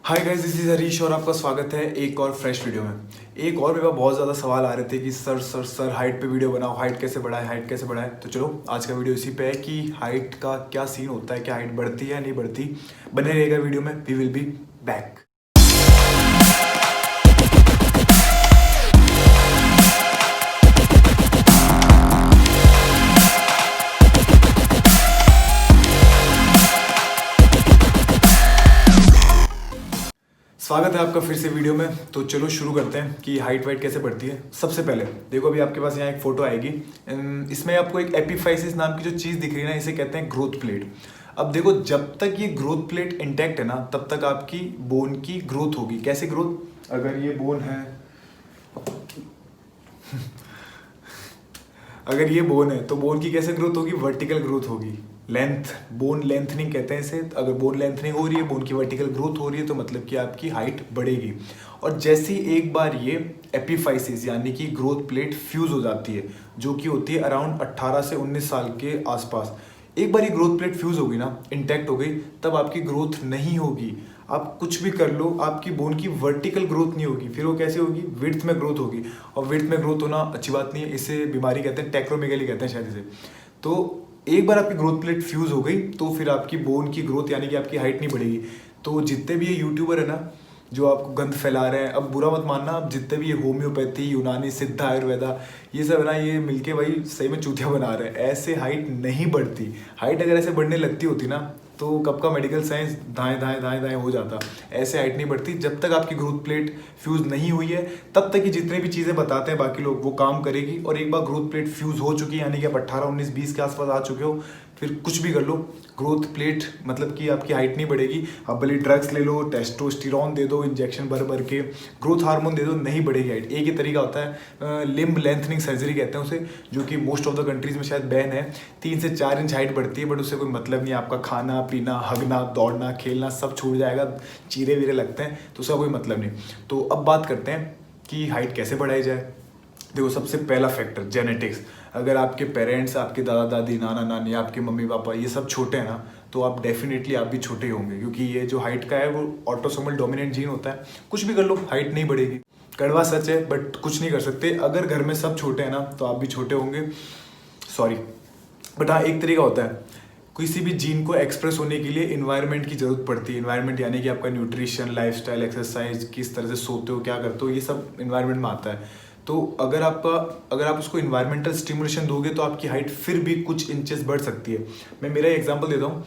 Hi guys, this is Harish और आपका स्वागत है एक और फ्रेश वीडियो में। एक और मेरे पास बहुत ज़्यादा सवाल आ रहे थे कि सर हाइट पे वीडियो बनाओ, हाइट कैसे बढ़ाए, हाइट कैसे बढ़ाए। तो चलो आज का वीडियो इसी पे है कि हाइट का क्या सीन होता है, क्या हाइट बढ़ती है या नहीं बढ़ती। बने रहेगा वीडियो में, वी विल बी बैक। स्वागत है आपका फिर से वीडियो में। तो चलो शुरू करते हैं कि हाइट वाइट कैसे बढ़ती है। सबसे पहले देखो, अभी आपके पास यहाँ एक फोटो आएगी, इसमें आपको एक एपिफाइसिस नाम की जो चीज़ दिख रही है ना, इसे कहते हैं ग्रोथ प्लेट। अब देखो, जब तक ये ग्रोथ प्लेट इंटैक्ट है ना, तब तक आपकी बोन की ग्रोथ होगी। कैसे ग्रोथ? अगर ये बोन है अगर ये बोन है तो बोन की कैसे ग्रोथ होगी? वर्टिकल ग्रोथ होगी। लेंथ, बोन लेंथनिंग कहते हैं इसे। अगर बोन लेंथनिंग हो रही है, बोन की वर्टिकल ग्रोथ हो रही है, तो मतलब कि आपकी हाइट बढ़ेगी। और जैसे ही एक बार ये एपिफाइसिस यानी कि ग्रोथ प्लेट फ्यूज हो जाती है, जो कि होती है अराउंड 18 से 19 साल के आसपास, एक बार ये ग्रोथ प्लेट फ्यूज होगी ना, इंटैक्ट हो गई, तब आपकी ग्रोथ नहीं होगी। आप कुछ भी कर लो, आपकी बोन की वर्टिकल ग्रोथ नहीं होगी। फिर वो कैसे होगी? विड्थ में ग्रोथ होगी। और विड्थ में ग्रोथ होना अच्छी बात नहीं है, इसे बीमारी कहते हैं, टेक्रोमेगेली कहते हैं शायद इसे। तो एक बार आपकी ग्रोथ प्लेट फ्यूज हो गई तो फिर आपकी बोन की ग्रोथ यानी कि आपकी हाइट नहीं बढ़ेगी। तो जितने भी ये यूट्यूबर है ना, जो आपको गंद फैला रहे हैं, अब बुरा मत मानना, अब जितने भी ये होम्योपैथी, यूनानी, सिद्ध, आयुर्वेदा, ये सब है ना, ये मिलके भाई सही में चूतिया बना रहे हैं। ऐसे हाइट नहीं बढ़ती। हाइट अगर ऐसे बढ़ने लगती होती ना, तो कब का मेडिकल साइंस दाएं दाएं दाएं दाएं हो जाता। ऐसे हाइट नहीं बढ़ती। जब तक आपकी ग्रोथ प्लेट फ्यूज नहीं हुई है, तब तक ये जितने भी चीज़ें बताते हैं बाकी लोग, वो काम करेगी। और एक बार ग्रोथ प्लेट फ्यूज हो चुकी है, यानी कि आप 18, 19, 20 के आसपास आ चुके हो, फिर कुछ भी कर लो, ग्रोथ प्लेट मतलब कि आपकी हाइट नहीं बढ़ेगी। आप भले ड्रग्स ले लो, टेस्टोस्टेरोन दे दो, इंजेक्शन भर भर के, ग्रोथ हार्मोन दे दो, नहीं बढ़ेगी हाइट। एक ही तरीका होता है, लिम्ब लेंथनिंग सर्जरी कहते हैं उसे, जो कि मोस्ट ऑफ द कंट्रीज में शायद बैन है। 3 से 4 इंच हाइट बढ़ती है, बट उससे कोई मतलब नहीं है। आपका खाना पीना, हगना, दौड़ना, खेलना सब छूट जाएगा, चीरे वीरे लगते हैं, तो उसका कोई मतलब नहीं। तो अब बात करते हैं कि हाइट कैसे बढ़ाई जाए। देखो, सबसे पहला फैक्टर जेनेटिक्स। अगर आपके पेरेंट्स, आपके दादा दादी, नाना नानी, आपके मम्मी पापा ये सब छोटे हैं ना, तो आप डेफिनेटली आप भी छोटे ही होंगे, क्योंकि ये जो हाइट का है वो ऑटोसोमल डोमिनेंट जीन होता है। कुछ भी कर लो, हाइट नहीं बढ़ेगी। कड़वा सच है, बट कुछ नहीं कर सकते। अगर घर में सब छोटे हैं ना, तो आप भी छोटे होंगे। सॉरी, बट हाँ, एक तरीका होता है। किसी भी जीन को एक्सप्रेस होने के लिए इन्वायरमेंट की जरूरत पड़ती है। इन्वायरमेंट यानी कि आपका न्यूट्रिशन, लाइफस्टाइल, एक्सरसाइज, किस तरह से सोते हो, क्या करते हो, ये सब इन्वायरमेंट में आता है। तो अगर आप उसको इन्वायरमेंटल स्टिमुलेशन दोगे, तो आपकी हाइट फिर भी कुछ इंचेस बढ़ सकती है। मैं मेरा एग्जांपल देता हूँ।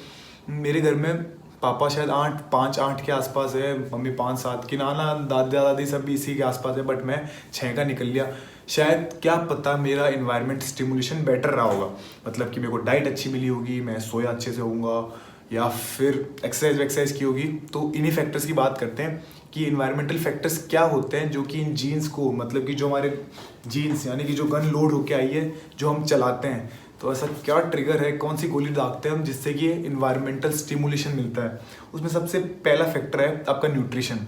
मेरे घर में पापा शायद 5-8 के आसपास है, मम्मी 5-7 की, नाना दादा दादी सब भी इसी के आसपास है, बट मैं 6 का निकल लिया। शायद क्या पता मेरा इन्वायरमेंट स्टिमुलेशन बेटर रहा होगा, मतलब कि मेरे को डाइट अच्छी मिली होगी, मैं सोया अच्छे से होऊंगा, या फिर एक्सरसाइज की होगी। तो इन्हीं फैक्टर्स की बात करते हैं कि इन्वायरमेंटल फैक्टर्स क्या होते हैं जो कि इन जीन्स को, मतलब कि जो हमारे जीन्स यानी कि जो गन लोड होके आई है, जो हम चलाते हैं, तो ऐसा क्या ट्रिगर है, कौन सी गोली दागते हैं हम, जिससे कि इन्वायरमेंटल स्टिमुलेशन मिलता है। उसमें सबसे पहला फैक्टर है आपका न्यूट्रिशन।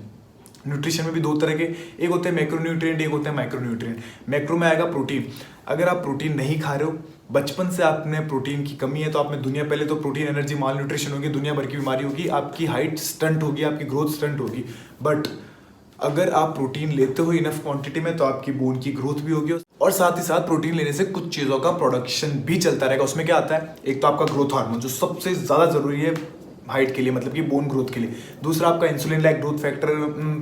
न्यूट्रिशन में भी 2 तरह के, एक होते हैं मैक्रोन्यूट्रिएंट, एक होते हैं माइक्रोन्यूट्रिएंट। मैक्रो में आएगा प्रोटीन। अगर आप प्रोटीन नहीं खा रहे हो, बचपन से आपने प्रोटीन की कमी है, तो आप में दुनिया, पहले तो प्रोटीन एनर्जी माल न्यूट्रिशन होगी, दुनिया भर की बीमारी होगी, आपकी हाइट स्टंट होगी, आपकी ग्रोथ स्टंट होगी। बट अगर आप प्रोटीन लेते हो इनफ क्वांटिटी में, तो आपकी बोन की ग्रोथ भी होगी, और साथ ही साथ प्रोटीन लेने से कुछ चीज़ों का प्रोडक्शन भी चलता रहेगा। उसमें क्या आता है? एक तो आपका ग्रोथ हार्मोन, जो सबसे ज़्यादा जरूरी है हाइट के लिए, मतलब कि बोन ग्रोथ के लिए। दूसरा आपका insulin like growth factor,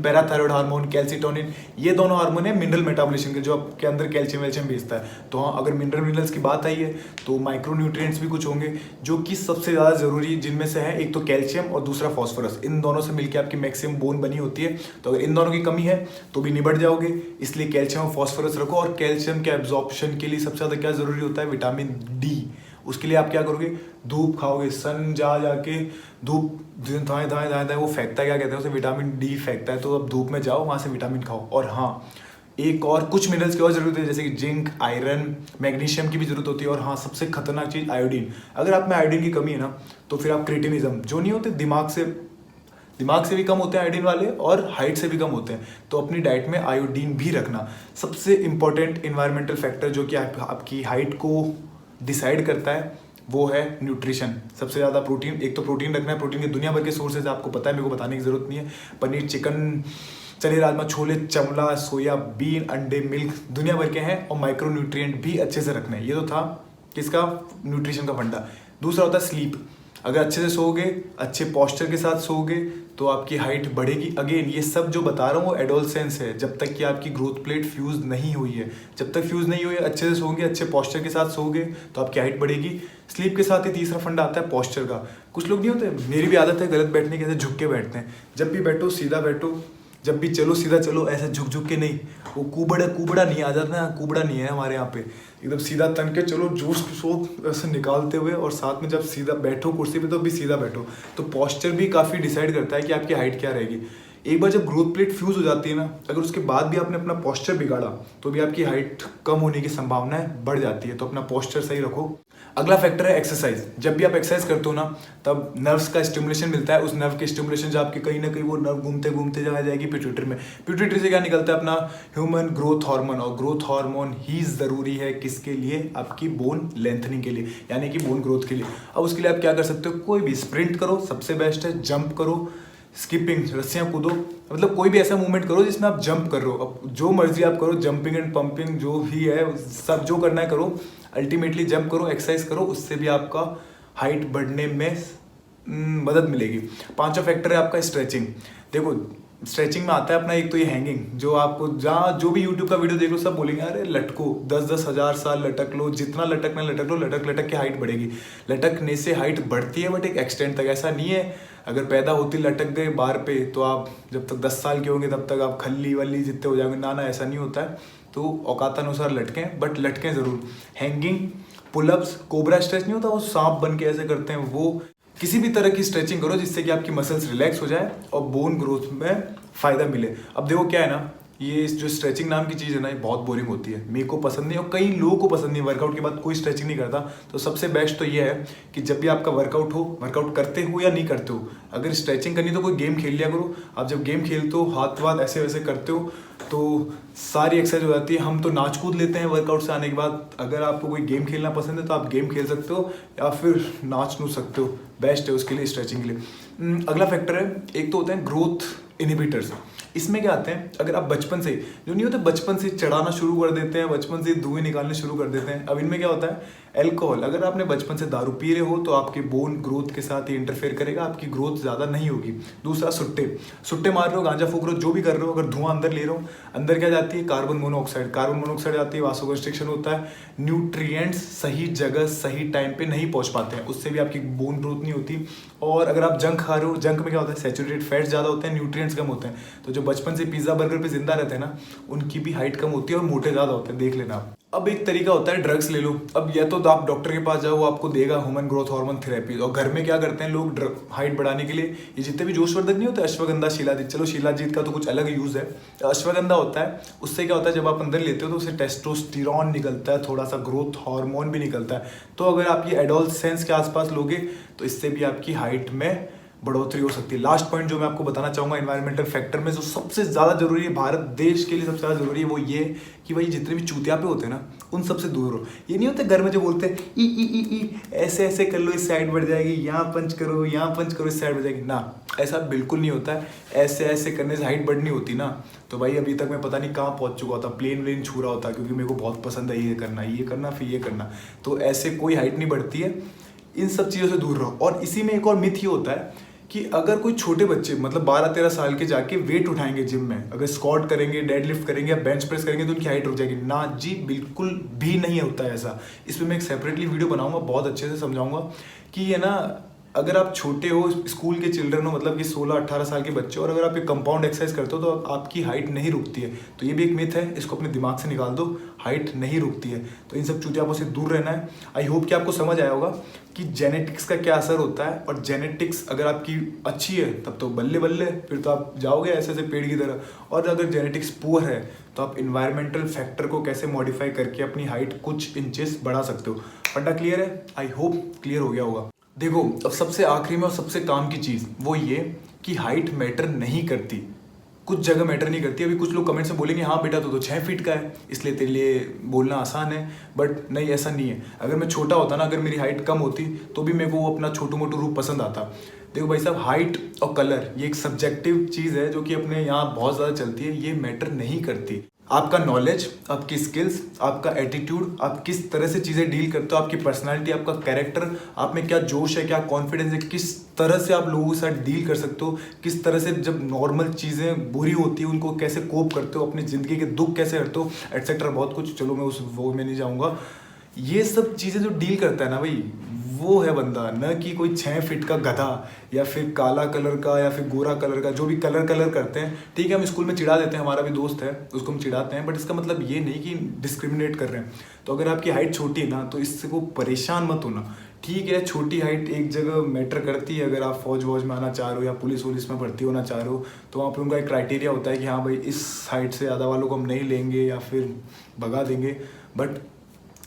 parathyroid hormone, calcitonin, ये दोनों हार्मोन है मिनरल मेटाबॉलिज्म के, जो आपके अंदर कैल्शियम वेल्शियम भेजता है। तो हाँ, अगर मिनरल्स की बात आई है, तो माइक्रोन्यूट्रिएंट्स भी कुछ होंगे जो कि सबसे ज़्यादा जरूरी जिनमें से है, एक तो कैल्शियम और दूसरा फॉस्फोरस। इन दोनों से मिलकर आपकी मैक्सिमम बोन बनी होती है। तो अगर इन दोनों की कमी है तो भी निबट जाओगे, इसलिए कैल्शियम और फॉस्फोरस रखो। और कैल्शियम के एब्जॉर्प्शन के लिए सबसे ज़्यादा क्या जरूरी होता है? Vitamin D. उसके लिए आप क्या करोगे? धूप खाओगे, सन जा जाके धूप दाएं दाएं दाएं दाएं वो फेंकता है, क्या कहते हैं उसे, विटामिन डी फेंकता है। तो अब धूप में जाओ, वहाँ से विटामिन खाओ। और हाँ, एक और कुछ मिनरल्स की और जरूरत है, जैसे कि जिंक, आयरन, मैग्नीशियम की भी जरूरत होती है। और हाँ, सबसे खतरनाक चीज़ आयोडीन। अगर आप में आयोडीन की कमी है ना, तो फिर आप क्रिटिनिज्म, जो नहीं होते दिमाग से भी कम होते हैं आयोडीन वाले, और हाइट से भी कम होते हैं, तो अपनी डाइट में आयोडीन भी रखना। सबसे इंपॉर्टेंट इन्वायरमेंटल फैक्टर जो कि आपकी हाइट को डिसाइड करता है, वो है न्यूट्रिशन। सबसे ज़्यादा प्रोटीन, एक तो प्रोटीन रखना है, प्रोटीन के दुनिया भर के सोर्सेज आपको पता है, मेरे को बताने की ज़रूरत नहीं है। पनीर, चिकन, चने, राजमा, छोले, चमड़ा, सोयाबीन, अंडे, मिल्क दुनिया भर के हैं। और माइक्रो न्यूट्रिएंट भी अच्छे से रखना है। ये तो था किसका, न्यूट्रिशन का फंडा। दूसरा होता है स्लीप। अगर अच्छे से सोओगे, अच्छे पॉस्चर के साथ सोओगे तो आपकी हाइट बढ़ेगी। अगेन ये सब जो बता रहा हूँ वो एडोलसेंस है, जब तक कि आपकी ग्रोथ प्लेट फ्यूज नहीं हुई है। जब तक फ्यूज नहीं हुई है, अच्छे से सोओगे, अच्छे पॉस्चर के साथ सोओगे तो आपकी हाइट बढ़ेगी। स्लीप के साथ ही तीसरा फंडा आता है पॉस्चर का। कुछ लोग नहीं होते, मेरी भी आदत है गलत बैठने की, ऐसे झुक के बैठते हैं। जब भी बैठो सीधा बैठो, जब भी चलो सीधा चलो, ऐसे झुक झुक के नहीं। वो कुबड़ा नहीं आ जाता ना, कुबड़ा नहीं है हमारे यहाँ पे। एकदम सीधा तन के चलो, जोश शोक ऐसे निकालते हुए, और साथ में जब सीधा बैठो कुर्सी पे तो भी सीधा बैठो। तो पॉस्चर भी काफ़ी डिसाइड करता है कि आपकी हाइट क्या रहेगी। एक बार जब ग्रोथ प्लेट फ्यूज हो जाती है ना, अगर उसके बाद भी आपने अपना पॉस्चर बिगाड़ा तो भी आपकी हाइट कम होने की संभावनाएं बढ़ जाती है। तो अपना पॉस्चर सही रखो। अगला फैक्टर है एक्सरसाइज। जब भी आप एक्सरसाइज करते हो ना, तब नर्व्स का स्टिमुलेशन मिलता है। उस नर्व के स्टिमुलेशन से आपकी कहीं ना कहीं वो नर्व घूमते घूमते जगह जाएगी पिट्यूटरी में। पिट्यूटरी से क्या निकलता है, अपना ह्यूमन ग्रोथ हार्मोन। और ग्रोथ हार्मोन ही ज़रूरी है किसके लिए, आपकी बोन लेंथनिंग के लिए, यानी कि बोन ग्रोथ के लिए। अब उसके लिए आप क्या कर सकते हो, कोई भी स्प्रिंट करो, सबसे बेस्ट है। जंप करो, स्किपिंग, रस्सियाँ कूदो, मतलब कोई भी ऐसा मूवमेंट करो जिसमें आप जंप कर रहे हो। अब जो मर्जी आप करो, जंपिंग एंड पंपिंग जो भी है, सब जो करना है करो। अल्टीमेटली जंप करो, एक्सरसाइज करो, उससे भी आपका हाइट बढ़ने में मदद मिलेगी। पांचवा फैक्टर है आपका स्ट्रेचिंग। देखो स्ट्रेचिंग में आता है अपना एक तो ये हैंगिंग, जो आपको जहाँ जो भी यूट्यूब का वीडियो देख लो सब बोलेंगे अरे लटको, 10-10 हज़ार साल लटक लो, जितना लटकना लटक लो, लटक लटक के हाइट बढ़ेगी। लटकने से हाइट बढ़ती है बट एक एक्सटेंड तक, ऐसा नहीं है अगर पैदा होती लटक गए बार पे तो आप जब तक 10 साल के होंगे तब तक आप खल्ली वल्ली जितने हो जाओगे, ना ना ऐसा नहीं होता है। तो औकात अनुसार लटकें, बट लटकें ज़रूर। हैंगिंग, पुलअप्स, कोबरा स्ट्रेच नहीं होता, वो सांप बन के ऐसे करते हैं, वो किसी भी तरह की स्ट्रेचिंग करो जिससे कि आपकी मसल्स रिलैक्स हो जाए और बोन ग्रोथ में फ़ायदा मिले। अब देखो क्या है ना, ये जो स्ट्रेचिंग नाम की चीज़ है ना, ये बहुत बोरिंग होती है, मेरे को पसंद नहीं और कई लोगों को पसंद नहीं। वर्कआउट के बाद कोई स्ट्रेचिंग नहीं करता। तो सबसे बेस्ट तो ये है कि जब भी आपका वर्कआउट हो, वर्कआउट करते हो या नहीं करते हो, अगर स्ट्रेचिंग करनी तो कोई गेम खेल लिया करो। आप जब गेम खेलते हो, हाथ वाथ ऐसे वैसे करते हो तो सारी एक्सरसाइज हो जाती है। हम तो नाच कूद लेते हैं वर्कआउट से आने के बाद। अगर आपको कोई गेम खेलना पसंद है तो आप गेम खेल सकते हो या फिर नाच नूच सकते हो, बेस्ट है उसके लिए, स्ट्रेचिंग के लिए। अगला फैक्टर है, एक तो होते हैं ग्रोथ इनहिबिटर्स। इसमें क्या आते हैं, अगर आप बचपन से जो नहीं होते, बचपन से चढ़ाना शुरू कर देते हैं, बचपन से धुएं निकालने शुरू कर देते हैं। अब इनमें क्या होता है, एल्कोहल। अगर आपने बचपन से दारू पी रहे हो तो आपके बोन ग्रोथ के साथ ही इंटरफेयर करेगा, आपकी ग्रोथ ज़्यादा नहीं होगी। दूसरा सुट्टे मार रहे हो, गांजा फूक रहे हो, जो भी कर रहे हो, अगर धुआं अंदर ले रहे हो, अंदर क्या जाती है, कार्बन मोनोऑक्साइड। कार्बन मोनोऑक्साइड जाती है, वासोकंस्ट्रिक्शन होता है, न्यूट्रिएंट्स सही जगह सही टाइम पे नहीं पहुंच पाते हैं, उससे भी आपकी बोन ग्रोथ नहीं होती। और अगर आप जंक खा रहे हो, जंक में क्या होता है, सैचुरेटेड फैट्स ज़्यादा होते हैं, न्यूट्रिएंट्स कम होते हैं। तो जो बचपन से पिज्जा बर्गर पे जिंदा रहते हैं ना, उनकी भी हाइट कम होती है और मोटे ज़्यादा होते हैं, देख लेना आप। अब एक तरीका होता है ड्रग्स ले लो। अब या तो आप डॉक्टर के पास जाओ, वो आपको देगा ह्यूमन ग्रोथ हार्मोन थेरेपी। और घर में क्या करते हैं लोग हाइट बढ़ाने के लिए, ये जितने भी जोशवर्धक नहीं होते, अश्वगंधा, शिलाजीत, चलो शिलाजीत का तो कुछ अलग यूज़ है, अश्वगंधा होता है। उससे क्या होता है, जब आप अंदर लेते हो तो उससे टेस्टोस्टेरॉन निकलता है, थोड़ा सा ग्रोथ हार्मोन भी निकलता है। तो अगर आप ये एडोलसेंस के आसपास लोगे तो इससे भी आपकी हाइट में बढ़ोतरी हो सकती है। लास्ट पॉइंट जो मैं आपको बताना चाहूँगा एनवायरमेंटल फैक्टर में, जो सबसे ज़्यादा जरूरी है, भारत देश के लिए सबसे ज़्यादा जरूरी है, वो ये कि भाई जितने भी चूतिया पे होते हैं ना, उन सबसे दूर हो। ये नहीं होते घर में जो बोलते हैं ई ऐसे ऐसे कर लो, इस साइड बढ़ जाएगी, यहाँ पंच करो, यहाँ पंच करो, इस साइड बढ़ जाएगी, ना ऐसा बिल्कुल नहीं होता है। ऐसे ऐसे करने से हाइट बढ़नी होती ना, तो भाई अभी तक मैं पता नहीं कहाँ पहुँच चुका होता, प्लेन व्लेन छू रहा होता, क्योंकि मेरे को बहुत पसंद है ये करना फिर ये करना। तो ऐसे कोई हाइट नहीं बढ़ती है, इन सब चीज़ों से दूर रहो। और इसी में एक और मिथ ये होता है कि अगर कोई छोटे बच्चे मतलब 12-13 साल के जाके वेट उठाएंगे जिम में, अगर स्क्वाट करेंगे, डेडलिफ्ट करेंगे या बेंच प्रेस करेंगे तो उनकी हाइट रुक जाएगी। ना जी, बिल्कुल भी नहीं होता है ऐसा। इसमें मैं एक सेपरेटली वीडियो बनाऊंगा, बहुत अच्छे से समझाऊंगा कि ये ना, अगर आप छोटे हो, स्कूल के चिल्ड्रन हो, मतलब कि 16-18 साल के बच्चे, और अगर आप ये कंपाउंड एक्सरसाइज करते हो तो आपकी हाइट नहीं रुकती है। तो ये भी एक मिथ है, इसको अपने दिमाग से निकाल दो, हाइट नहीं रुकती है। तो इन सब चूतियापों से दूर रहना है। आई होप कि आपको समझ आया होगा कि जेनेटिक्स का क्या असर होता है। और जेनेटिक्स अगर आपकी अच्छी है तब तो बल्ले बल्ले, फिर तो आप जाओगे ऐसे ऐसे पेड़ की तरह। और अगर जेनेटिक्स पुअर है तो आप इन्वायरमेंटल फैक्टर को कैसे मॉडिफाई करके अपनी हाइट कुछ इंचेस बढ़ा सकते हो। फंडा क्लियर है? आई होप क्लियर हो गया होगा। देखो अब सबसे आखिरी में और सबसे काम की चीज़ वो ये कि हाइट मैटर नहीं करती। कुछ जगह मैटर नहीं करती। अभी कुछ लोग कमेंट्स में बोलेंगे हाँ बेटा तो 6 फीट का है इसलिए तेरे लिए बोलना आसान है, बट नहीं, ऐसा नहीं है। अगर मैं छोटा होता ना, अगर मेरी हाइट कम होती तो भी मेरे को वो अपना छोटू मोटू रूप पसंद आता। देखो भाई साहब, हाइट और कलर ये एक सब्जेक्टिव चीज़ है जो कि अपने यहाँ बहुत ज़्यादा चलती है, ये मैटर नहीं करती। आपका नॉलेज, आपकी स्किल्स, आपका एटीट्यूड, आप किस तरह से चीज़ें डील करते हो, आपकी पर्सनालिटी, आपका कैरेक्टर, आप में क्या जोश है, क्या कॉन्फिडेंस है, किस तरह से आप लोगों के साथ डील कर सकते हो, किस तरह से जब नॉर्मल चीज़ें बुरी होती है उनको कैसे कोप करते हो, अपनी ज़िंदगी के दुख कैसे हटते हो, एटसेट्रा बहुत कुछ। चलो मैं वो में नहीं जाऊँगा। ये सब चीज़ें जो डील करता है ना भाई, वो है बंदा, न कि कोई 6 फीट का गधा या फिर काला कलर का या फिर गोरा कलर का, जो भी कलर करते हैं। ठीक है, हम स्कूल में चिढ़ा देते हैं, हमारा भी दोस्त है उसको हम चिढ़ाते हैं, बट इसका मतलब ये नहीं कि डिस्क्रिमिनेट कर रहे हैं। तो अगर आपकी हाइट छोटी है ना तो इससे को परेशान मत होना। ठीक है, छोटी हाइट एक जगह मैटर करती है। अगर आप फौज वौज में आना चाह रहे हो या पुलिस वुलिस में भर्ती होना चाह रहे हो तो वहाँ पर उनका एक क्राइटेरिया होता है कि हाँ भाई इस हाइट से ज़्यादा वालों को हम नहीं लेंगे या फिर भगा देंगे। बट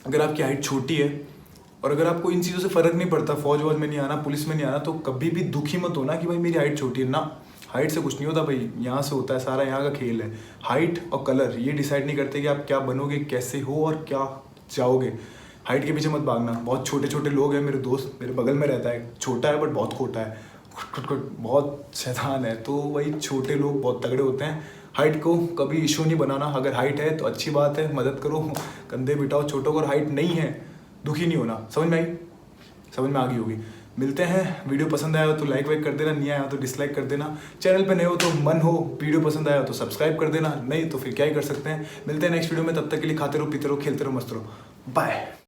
अगर आपकी हाइट छोटी है और अगर आपको इन चीज़ों से फ़र्क नहीं पड़ता, फौज वौज में नहीं आना, पुलिस में नहीं आना, तो कभी भी दुखी मत होना कि भाई मेरी हाइट छोटी है ना। हाइट से कुछ नहीं होता भाई, यहाँ से होता है सारा, यहाँ का खेल है। हाइट और कलर ये डिसाइड नहीं करते कि आप क्या बनोगे, कैसे हो और क्या चाहोगे। हाइट के पीछे मत भागना। बहुत छोटे छोटे लोग हैं, मेरे दोस्त मेरे बगल में रहता है, छोटा है बट बहुत खोटा है, बहुत शैतान है। तो वही छोटे लोग बहुत तगड़े होते हैं। हाइट को कभी इशू नहीं बनाना। अगर हाइट है तो अच्छी बात है, मदद करो, कंधे बिठाओ छोटों को। अगर हाइट नहीं है दुखी नहीं होना। समझ में आई? समझ में आ गई होगी। मिलते हैं। वीडियो पसंद आया हो तो लाइक वाइक कर देना, नहीं आया हो तो डिसलाइक कर देना। चैनल पे नए हो तो मन हो, वीडियो पसंद आया हो तो सब्सक्राइब कर देना, नहीं तो फिर क्या ही कर सकते हैं। मिलते हैं नेक्स्ट वीडियो में, तब तक के लिए खाते रहो, पीते रहो, खेलते रहो, मस्त रहो। बाय।